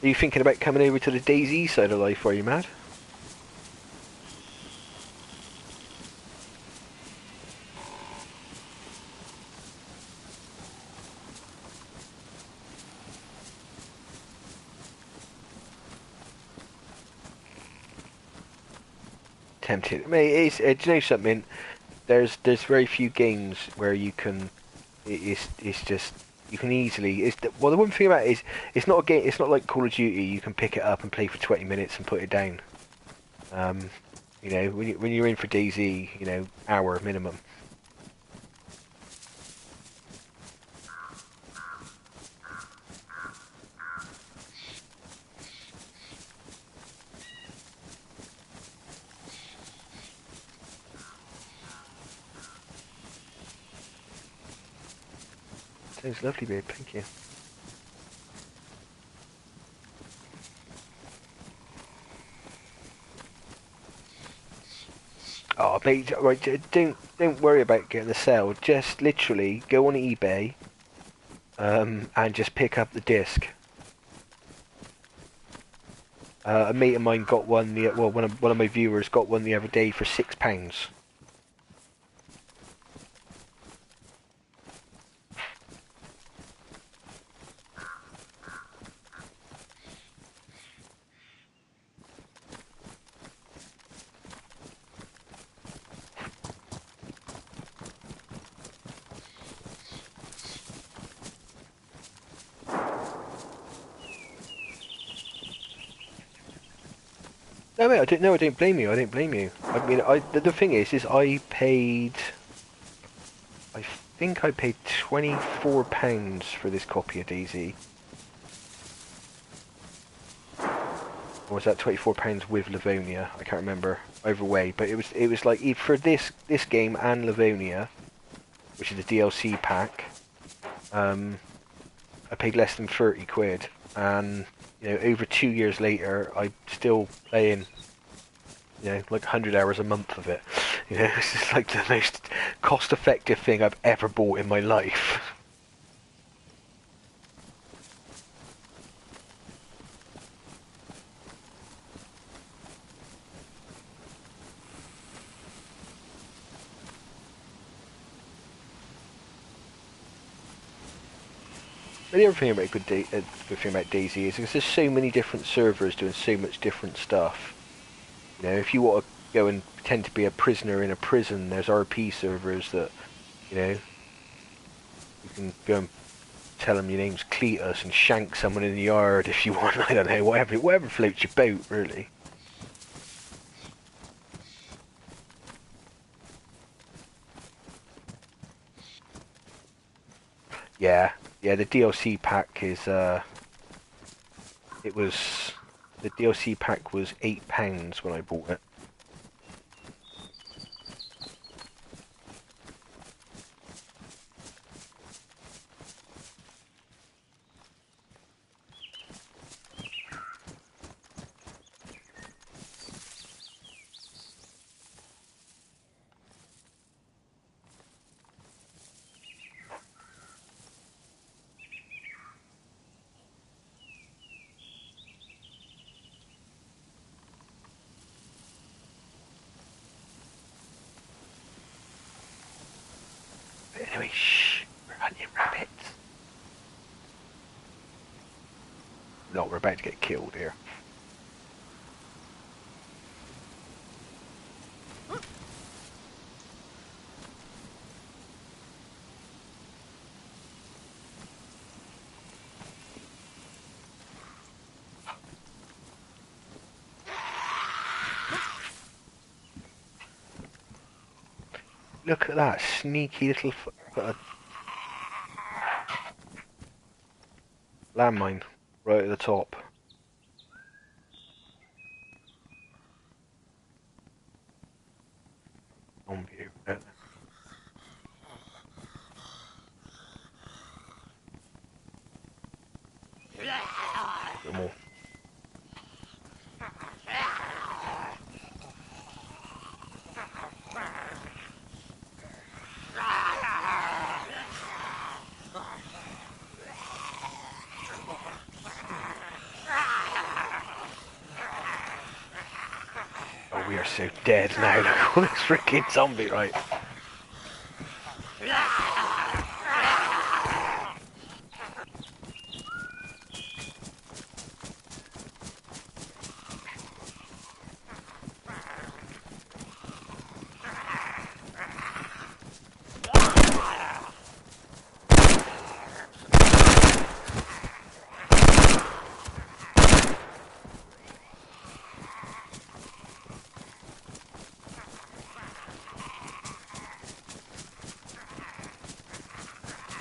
Are you thinking about coming over to the DayZ side of life, are you, Mad? Tempted. Mate, it's, do you know something? There's very few games where you can. It's just you can easily. Well, the one thing about it is it's not a game. It's not like Call of Duty. You can pick it up and play for 20 minutes and put it down. You know, when you're in for DayZ, you know, hour minimum. Sounds lovely, babe. Thank you. Oh, mate, right, don't worry about getting the sale. Just literally go on eBay, and just pick up the disc. A mate of mine got one. One of my viewers got one the other day for £6. No, mate, I don't. No, I don't blame you. I don't blame you. I mean, the thing is I paid. I think I paid £24 for this copy of DayZ. Or was that £24 with Livonia? I can't remember. Either way, but it was like for this game and Livonia, which is the DLC pack. I paid less than 30 quid, and you know, over 2 years later, I'm still playing, you know, like 100 hours a month of it. You know, this is like the most cost-effective thing I've ever bought in my life. But the other thing about good thing about DayZ is because there's so many different servers doing so much different stuff. You know, if you want to go and pretend to be a prisoner in a prison, there's RP servers that, you know, you can go and tell them your name's Cletus and shank someone in the yard if you want. I don't know, whatever floats your boat, really. Yeah, the DLC pack is, the DLC pack was £8 when I bought it. Anyway, shh, we're hunting rabbits. No, we're about to get killed here. Look at that sneaky little landmine right at the top. On view. More. Oh, we are so dead now. Look at all this freaking zombie, right?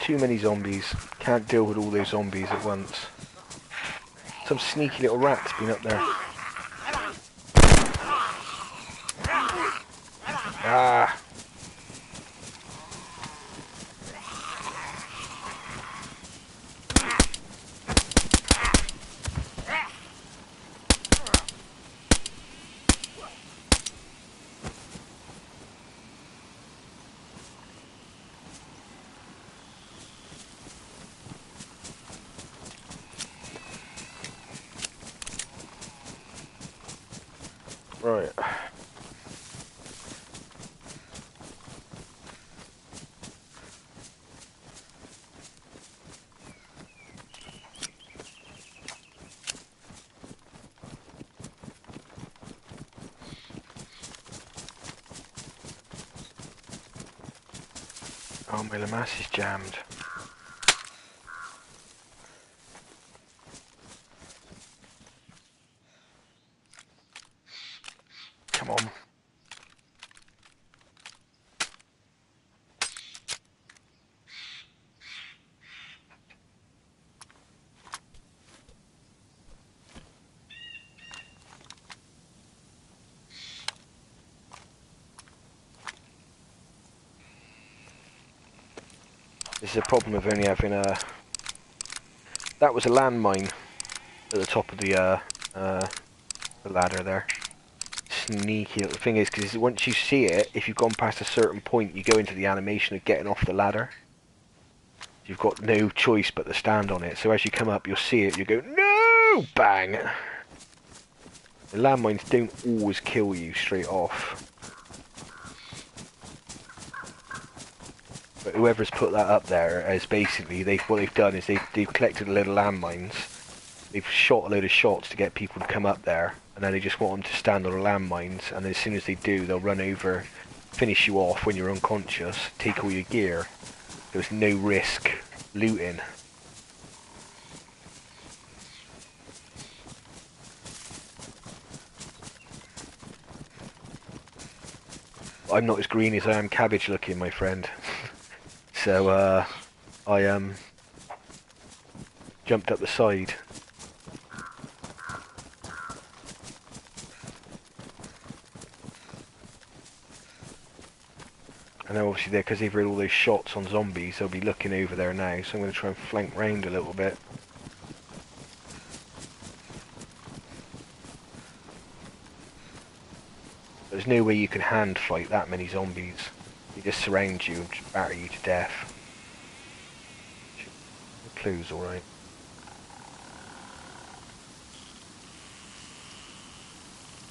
Too many zombies. Can't deal with all those zombies at once. Some sneaky little rat's been up there. Ah! Right. Oh, my Lamass is jammed. Come on. This is a problem of only having a... That was a landmine at the top of the ladder there. Sneaky. The thing is, because once you see it, if you've gone past a certain point, you go into the animation of getting off the ladder. You've got no choice but to stand on it. So as you come up, you'll see it. You go, no! Bang! The landmines don't always kill you straight off. But whoever's put that up there is basically, what they've done is they've collected a load of landmines. They've shot a load of shots to get people to come up there, and then they just want them to stand on the landmines, and then as soon as they do, they'll run over, finish you off when you're unconscious, take all your gear. There's no risk looting. I'm not as green as I am cabbage looking, my friend. So, I jumped up the side. And then obviously there, because they've heard all those shots on zombies, they'll be looking over there now, so I'm going to try and flank round a little bit. There's no way you can hand fight that many zombies. They just surround you and just batter you to death. Clues, alright.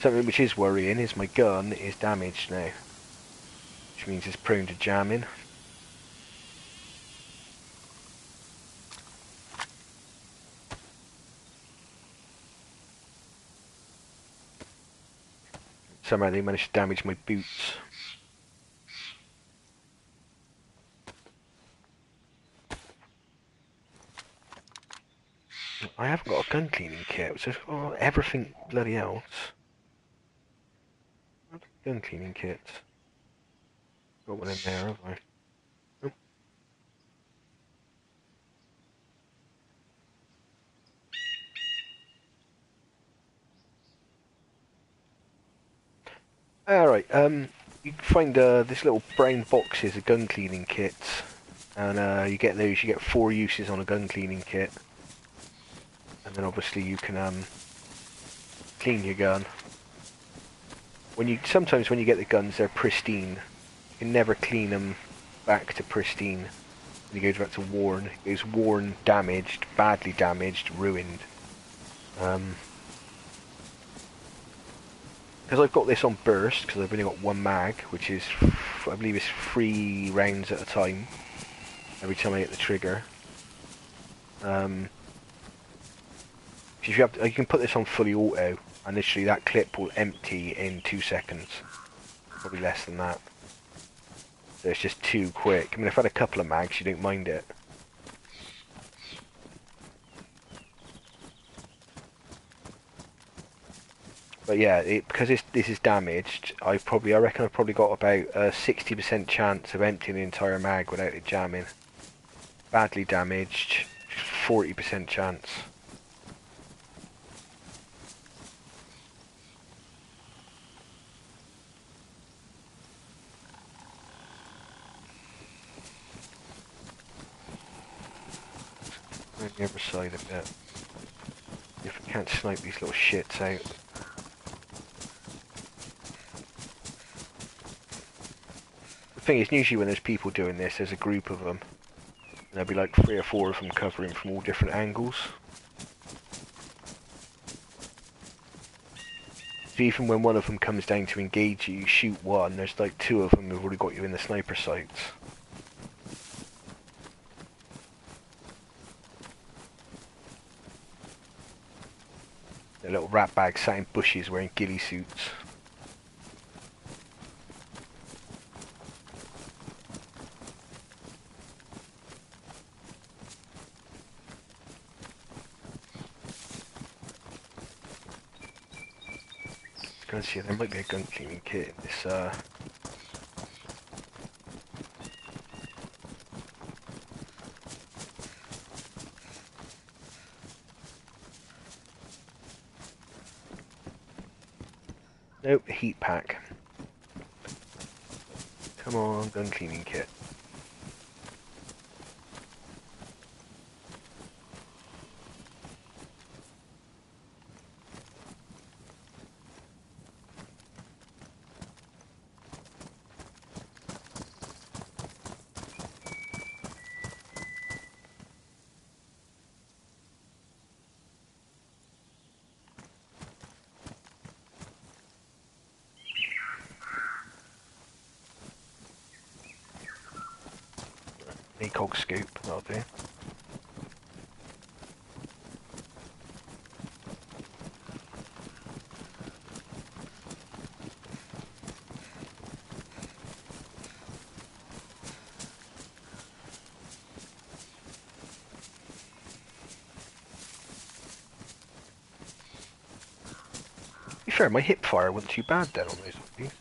Something which is worrying is my gun is damaged now, which means it's prone to jamming. Somehow they managed to damage my boots. I haven't got a gun cleaning kit, which is everything bloody else. Gun cleaning kits. Got one in there, have I? Nope. Alright, you can find this little brown boxes of gun cleaning kits. And you get those, you get 4 uses on a gun cleaning kit. And then obviously you can clean your gun. Sometimes when you get the guns, they're pristine. You can never clean them back to pristine. When you go back to worn, it goes worn, damaged, badly damaged, ruined. Because I've got this on burst, because I've only got 1 mag, which is, I believe it's 3 rounds at a time, every time I hit the trigger. You can put this on fully auto, and literally that clip will empty in 2 seconds. Probably less than that. So it's just too quick. I mean, I've had a couple of mags, you don't mind it. But yeah, because this is damaged, I reckon I've probably got about a 60% chance of emptying the entire mag without it jamming. Badly damaged, 40% chance. On the other side a bit. If I can't snipe these little shits out. The thing is, usually when there's people doing this, there's a group of them. And there'll be like 3 or 4 of them covering from all different angles. So even when one of them comes down to engage you, you shoot one, there's like 2 of them who've already got you in the sniper sights. They're little rat bags sat in bushes wearing ghillie suits. Let's see, there might be a gun cleaning kit in this, Nope, heat pack. Come on, gun cleaning kit. ACOG scoop, that'll do. To be fair, my hip fire wasn't too bad then on those zombies.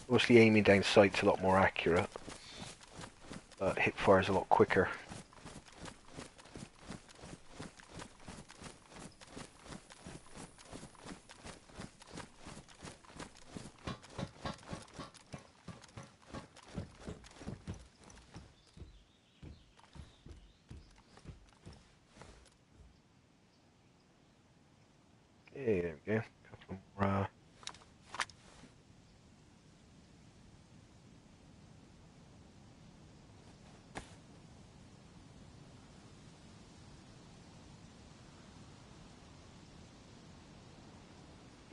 Obviously aiming down sight's a lot more accurate, but hip fire's a lot quicker. Yeah, there we go. Couple more,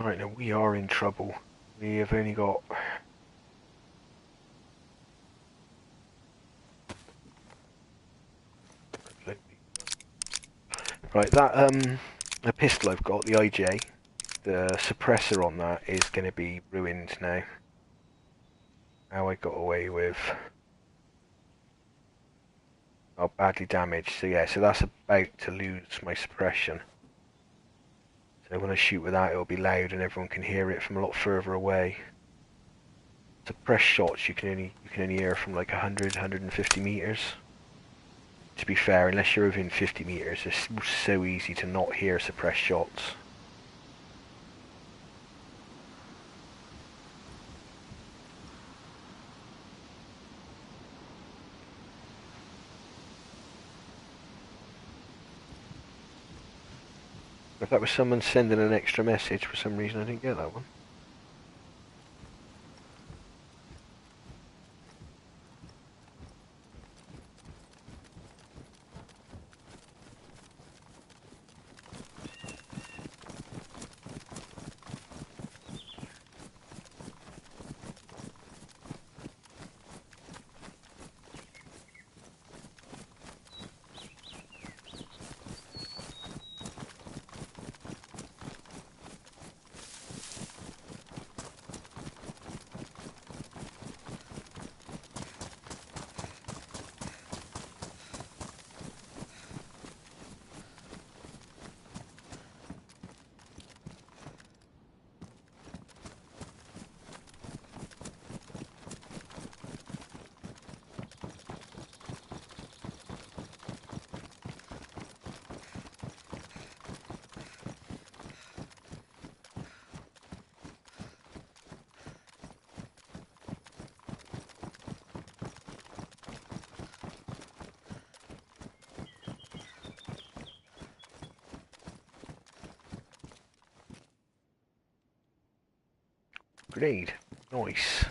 Right, now we are in trouble. We have only got... Right, that, the pistol I've got, the IJ, the suppressor on that is going to be ruined now. How I got away with... Oh, badly damaged. So yeah, so that's about to lose my suppression. So when I shoot with that, it'll be loud and everyone can hear it from a lot further away. Suppressed shots you can only hear from like 100, 150 meters. To be fair, unless you're within 50 meters, it's so easy to not hear suppressed shots. If that was someone sending an extra message, for some reason I didn't get that one. Grenade. Nice.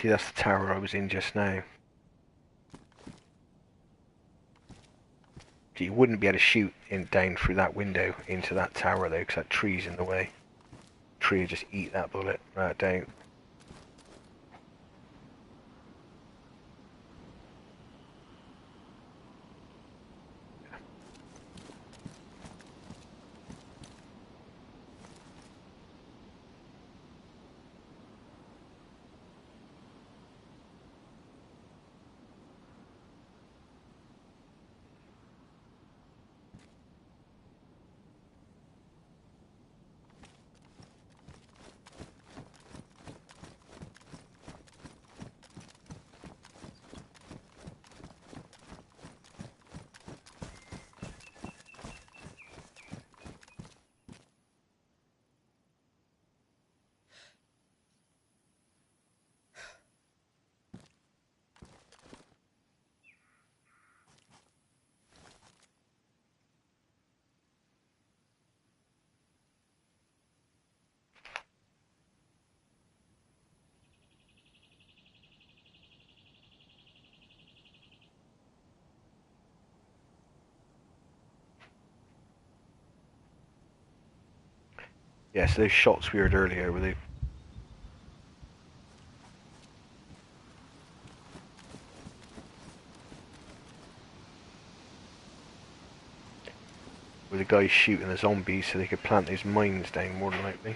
See, that's the tower I was in just now. So you wouldn't be able to shoot down through that window into that tower though, because that tree's in the way. Tree would just eat that bullet right down. Yeah, so those shots we heard earlier where the guys shooting the zombies so they could plant those mines down more than likely.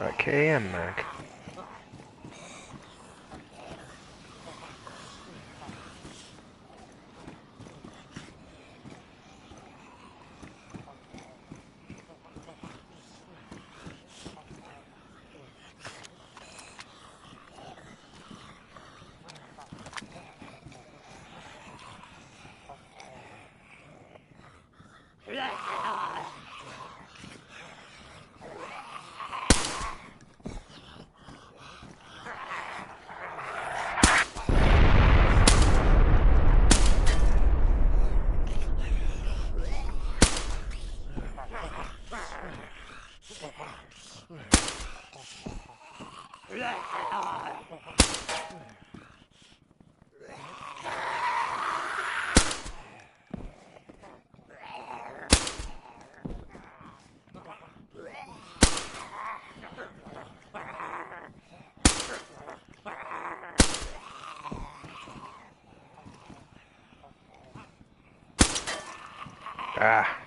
Okay, and mag. Ah.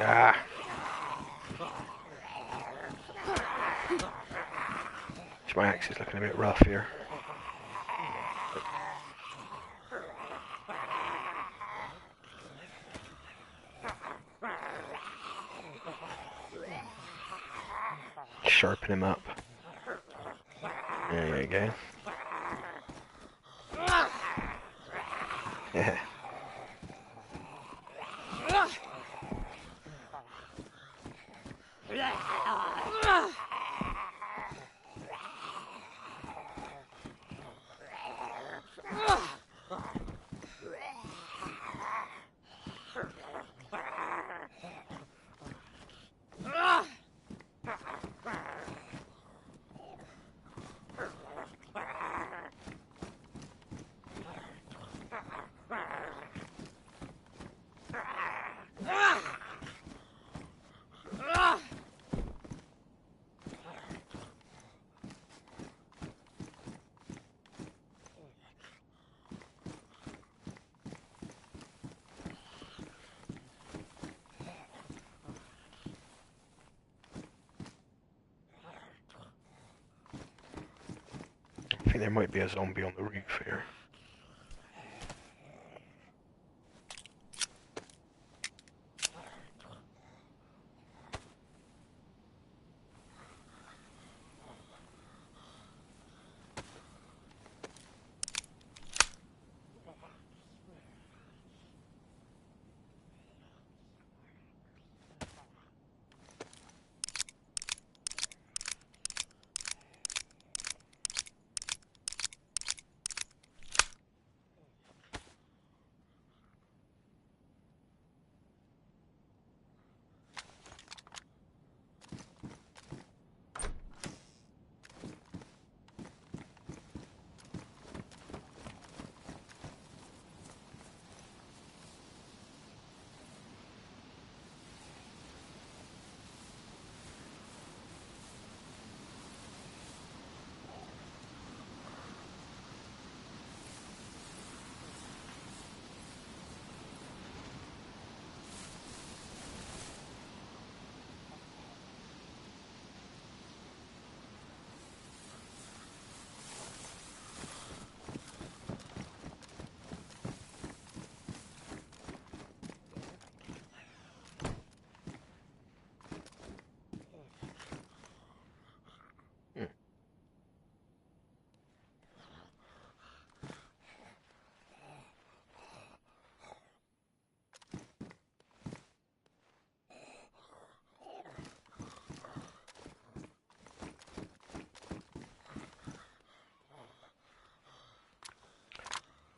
Ah. My axe is looking a bit rough here. Sharpen him up. There you go. Yeah. think there might be a zombie on the roof here.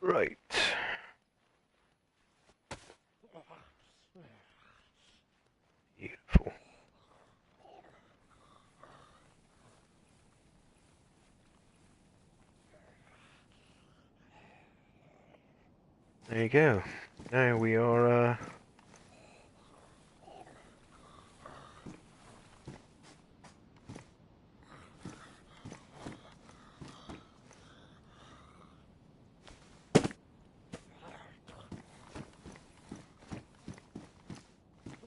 Right. Beautiful. There you go. Now we are,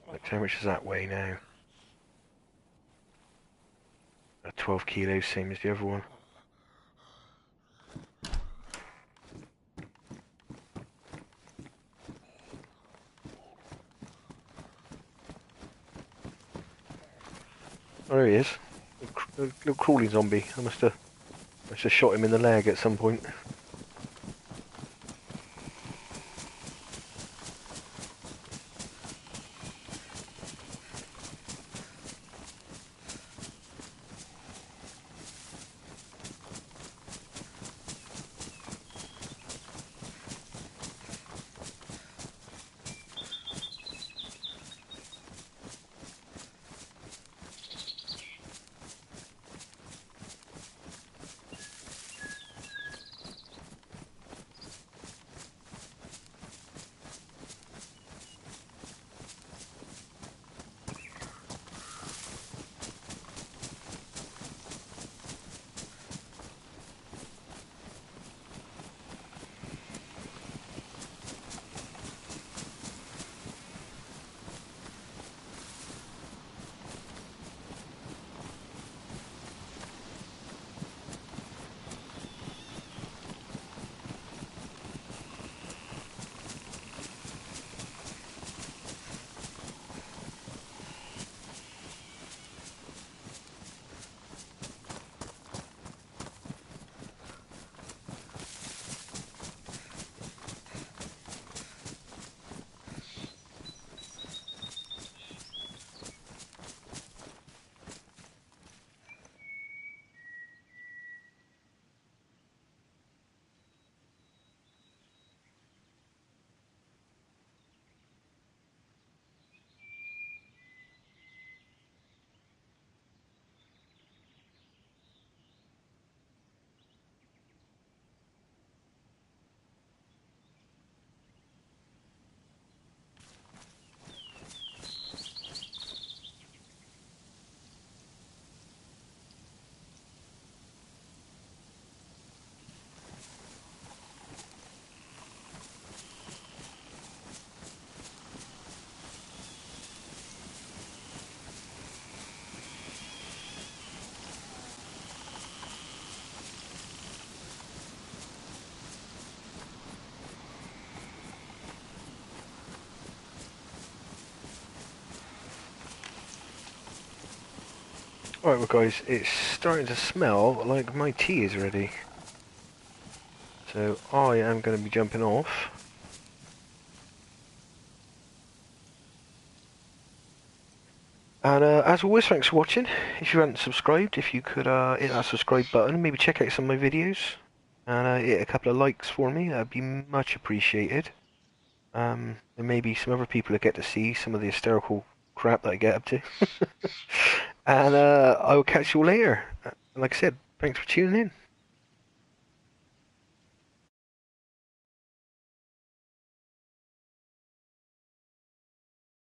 like, how much does that weigh now? 12 kilos, same as the other one. Oh, there he is. Little crawly zombie. I must have shot him in the leg at some point. Alright, well guys, it's starting to smell like my tea is ready. So I am going to be jumping off. And as always, thanks for watching. If you haven't subscribed, if you could hit that subscribe button, maybe check out some of my videos, and hit a couple of likes for me, that'd be much appreciated. And maybe some other people that get to see some of the hysterical crap that I get up to. And I will catch you all later. Like I said, thanks for tuning in.